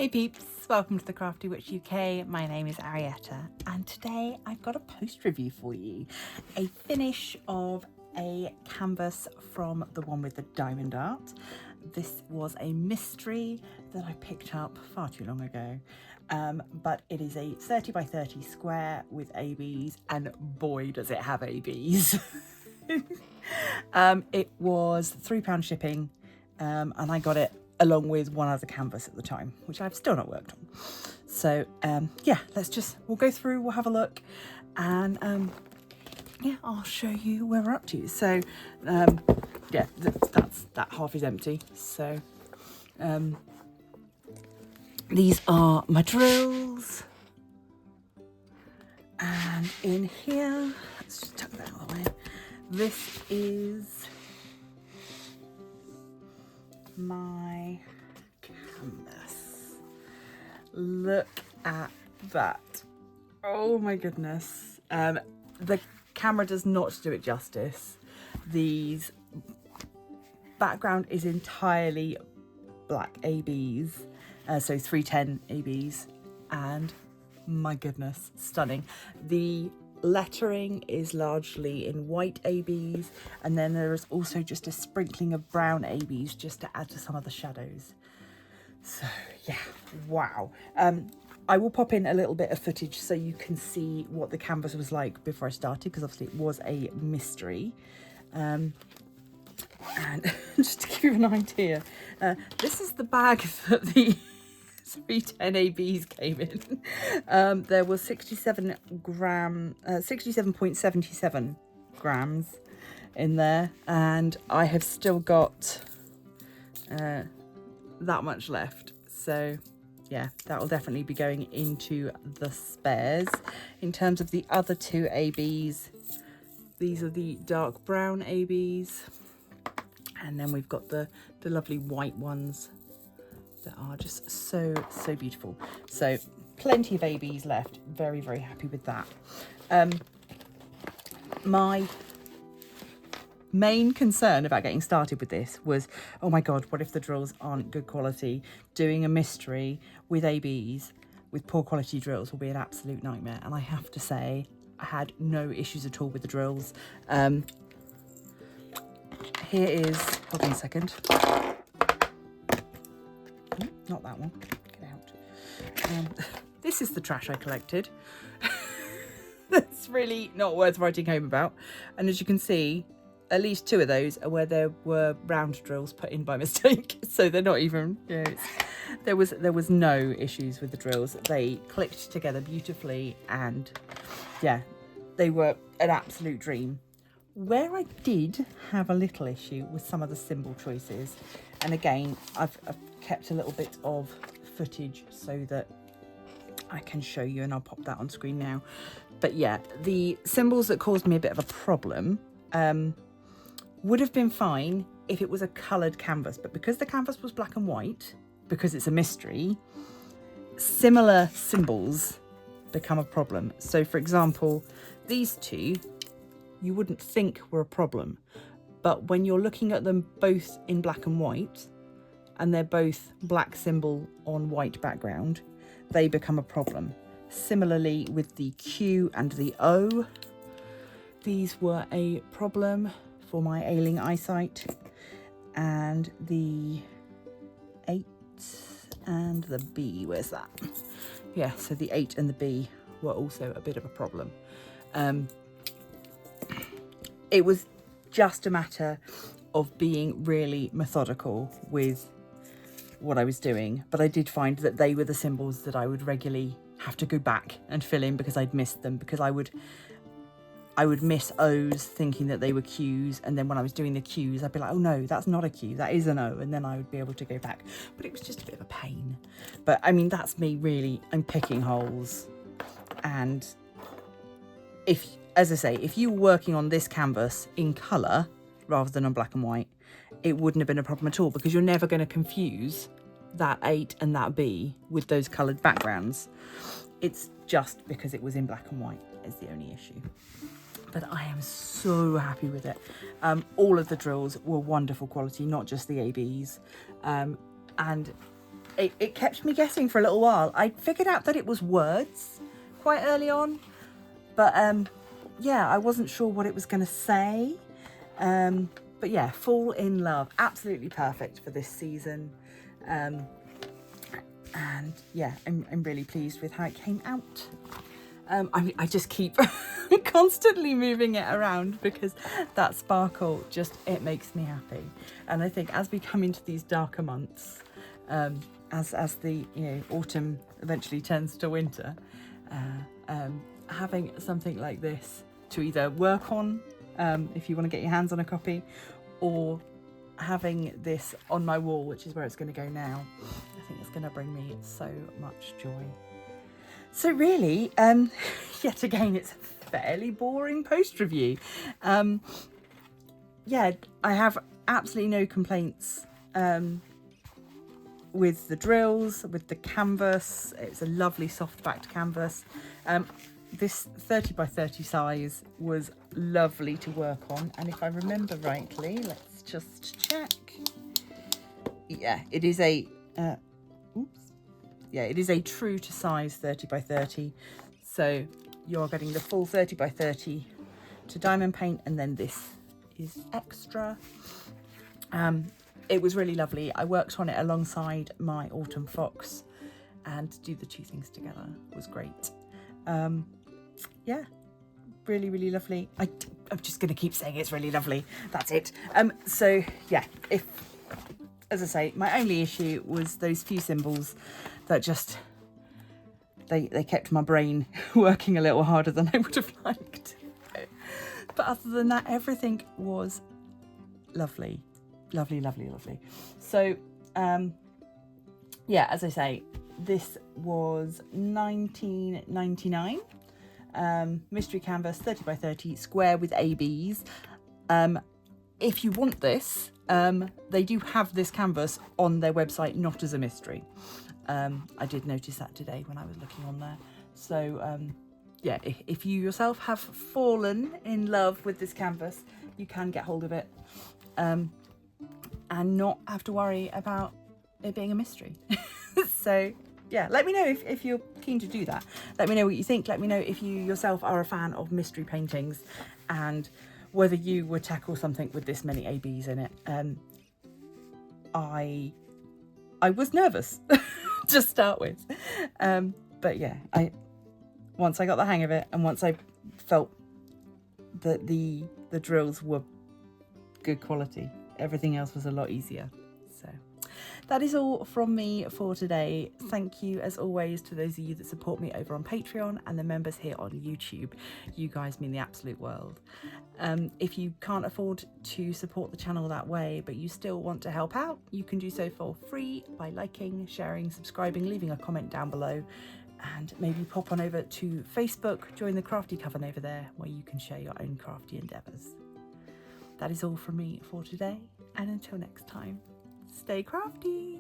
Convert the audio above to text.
Hey peeps, welcome to the Crafty Witch UK. My name is Arietta and today I've got a post review for you. A finish of a canvas from the one with the diamond art. This was a mystery that I picked up far too long ago, but it is a 30 by 30 square with ABs, and boy does it have ABs. It was £3 shipping, and I got it along with one other canvas at the time, which I've still not worked on. So yeah, we'll go through, we'll have a look, and yeah, I'll show you where we're up to. So yeah, that half is empty. So these are my drills, and in here, let's just tuck that out of the way. This is my canvas. Look at that. Oh my goodness. The camera does not do it justice. These background is entirely black ABs, so 310 ABs, and my goodness, stunning. The lettering is largely in white ABs, and then there is also just a sprinkling of brown ABs just to add to some of the shadows. So yeah, wow. I will pop in a little bit of footage so you can see what the canvas was like before I started, because obviously it was a mystery. And just to give you an idea, this is the bag that the 310 ABs came in. There was 67.77 grams in there, and I have still got that much left. So yeah, that will definitely be going into the spares. In terms of the other two ABs, these are the dark brown ABs, and then we've got the lovely white ones that are just so beautiful. So plenty of ABs left. Very happy with that. My main concern about getting started with this was, oh my god, what if the drills aren't good quality? Doing a mystery with ABs with poor quality drills will be an absolute nightmare. And I have to say, I had no issues at all with the drills. Here is, hold on a second. Not that one, get out. This is the trash I collected. That's really not worth writing home about. And as you can see, at least two of those are where there were round drills put in by mistake. So they're not even, you know, there was no issues with the drills. They clicked together beautifully, and yeah, they were an absolute dream. Where I did have a little issue with some of the symbol choices, and again, I've kept a little bit of footage so that I can show you, and I'll pop that on screen now. But yeah, the symbols that caused me a bit of a problem would have been fine if it was a coloured canvas, but because the canvas was black and white, because it's a mystery, similar symbols become a problem. So for example, these two, you wouldn't think were a problem, but when you're looking at them both in black and white, and they're both black symbol on white background, they become a problem. Similarly with the Q and the O, these were a problem for my ailing eyesight, and the 8 and the B, where's that? Yeah, so the 8 and the B were also a bit of a problem. It was just a matter of being really methodical with what I was doing, but I did find that they were the symbols that I would regularly have to go back and fill in because I'd missed them, because I would miss O's thinking that they were Q's, and then when I was doing the Q's I'd be like, oh no, that's not a Q, that is an O, and then I would be able to go back. But it was just a bit of a pain. But I mean, that's me really, I'm picking holes. And if, as I say, if you were working on this canvas in colour rather than on black and white, it wouldn't have been a problem at all, because you're never going to confuse that 8 and that B with those coloured backgrounds. It's just because it was in black and white is the only issue. But I am so happy with it. All of the drills were wonderful quality, not just the ABs. And it kept me guessing for a little while. I figured out that it was words quite early on, but yeah, I wasn't sure what it was going to say. But yeah, Fall in Love, absolutely perfect for this season. And yeah, I'm really pleased with how it came out. I just keep constantly moving it around because that sparkle just, it makes me happy. And I think as we come into these darker months, as the autumn eventually turns to winter, having something like this to either work on if you want to get your hands on a copy, or having this on my wall, which is where it's going to go now, I think it's going to bring me so much joy. So really, yet again, it's a fairly boring post review. Yeah, I have absolutely no complaints with the drills, with the canvas. It's a lovely soft backed canvas. This 30 by 30 size was lovely to work on, and if I remember rightly, let's just check. Yeah, it is a yeah, it is a true to size 30 by 30. So you're getting the full 30 by 30 to diamond paint, and then this is extra. It was really lovely. I worked on it alongside my Autumn Fox, and to do the two things together was great. Yeah, really, really lovely. I'm just going to keep saying it's really lovely. That's it. So yeah, as I say, my only issue was those few symbols that just, they kept my brain working a little harder than I would have liked. But other than that, everything was lovely. Lovely, lovely, lovely. So, yeah, as I say, this was $19.99. Mystery canvas, 30 by 30, square with ABs. If you want this, they do have this canvas on their website, not as a mystery. I did notice that today when I was looking on there. So, yeah, if you yourself have fallen in love with this canvas, you can get hold of it. And not have to worry about it being a mystery. So yeah, let me know if you're keen to do that. Let me know what you think. Let me know if you yourself are a fan of mystery paintings and whether you would tackle something with this many ABs in it. I was nervous to start with, but yeah, once I got the hang of it, and once I felt that the drills were good quality, everything else was a lot easier. So that is all from me for today. Thank you as always to those of you that support me over on Patreon and the members here on YouTube. You guys mean the absolute world. If you can't afford to support the channel that way, but you still want to help out, you can do so for free by liking, sharing, subscribing, leaving a comment down below, and maybe pop on over to Facebook, join the Crafty Coven over there, where you can share your own crafty endeavours. That is all from me for today, and until next time, stay crafty!